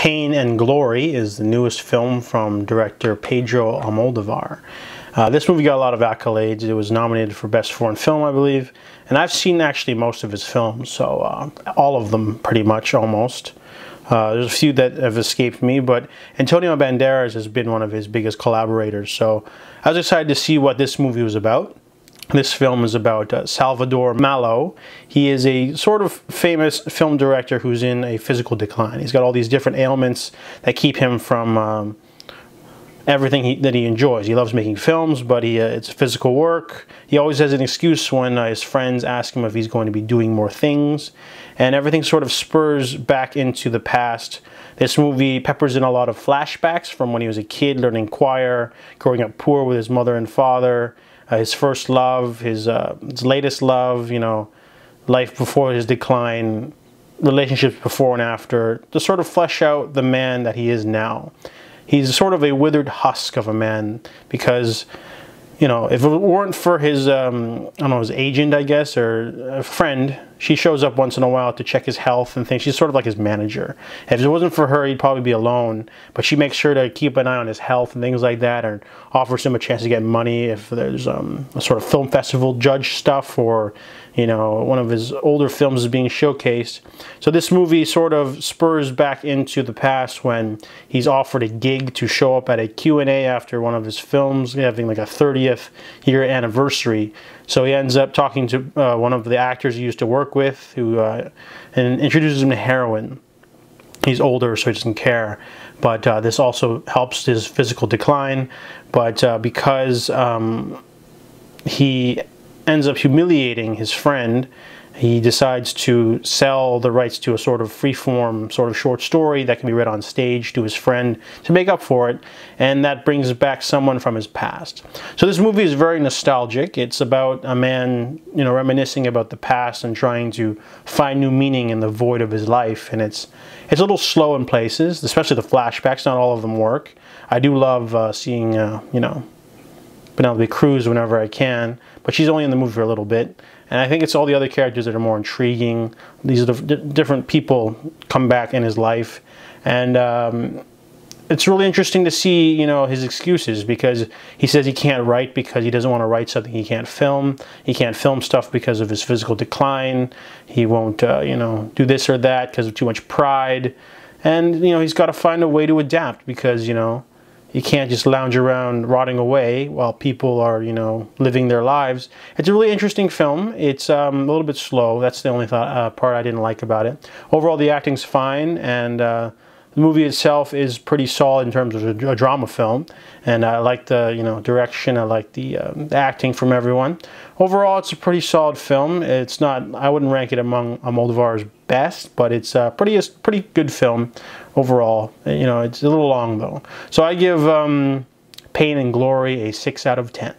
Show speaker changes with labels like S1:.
S1: Pain and Glory is the newest film from director Pedro Almodovar. This movie got a lot of accolades. It was nominated for Best Foreign Film, I believe. And I've seen actually most of his films, so all of them pretty much, almost. There's a few that have escaped me, but Antonio Banderas has been one of his biggest collaborators. So I was excited to see what this movie was about. This film is about Salvador Malo. He is a sort of famous film director who's in a physical decline. He's got all these different ailments that keep him from everything that he enjoys. He loves making films, but it's physical work. He always has an excuse when his friends ask him if he's going to be doing more things. And everything sort of spurs back into the past. This movie peppers in a lot of flashbacks from when he was a kid, learning choir, growing up poor with his mother and father, his first love, his latest love, you know, life before his decline, relationships before and after, to sort of flesh out the man that he is now. He's sort of a withered husk of a man because, you know, if it weren't for his, I don't know, his agent, I guess, or a friend, she shows up once in a while to check his health and things. She's sort of like his manager. If it wasn't for her, he'd probably be alone, but she makes sure to keep an eye on his health and things like that, and offers him a chance to get money if there's a sort of film festival judge stuff, or, you know, one of his older films is being showcased. So this movie sort of spurs back into the past when he's offered a gig to show up at a Q&A after one of his films, having like a 30th year anniversary. So he ends up talking to one of the actors he used to work with, who and introduces him to heroin. He's older, so he doesn't care. But this also helps his physical decline. But because he ends up humiliating his friend, he decides to sell the rights to a sort of free-form sort of short story that can be read on stage to his friend to make up for it, and that brings back someone from his past. So this movie is very nostalgic. It's about a man, you know, reminiscing about the past and trying to find new meaning in the void of his life, and it's a little slow in places, especially the flashbacks. Not all of them work. I do love seeing, you know, Penelope Cruz whenever I can, but she's only in the movie for a little bit. And I think it's all the other characters that are more intriguing. These are the different people come back in his life. And it's really interesting to see, you know, his excuses, because he says he can't write because he doesn't want to write something he can't film. He can't film stuff because of his physical decline. He won't, you know, do this or that because of too much pride. And, you know, he's got to find a way to adapt because, you know, you can't just lounge around rotting away while people are, you know, living their lives. It's a really interesting film. It's a little bit slow. That's the only part I didn't like about it. Overall, the acting's fine, and the movie itself is pretty solid in terms of a drama film. And I like the, you know, direction. I like the acting from everyone. Overall, it's a pretty solid film. It's not, I wouldn't rank it among Almodovar's best, but it's a pretty good film overall. You know, it's a little long though. So I give Pain and Glory a 6 out of 10.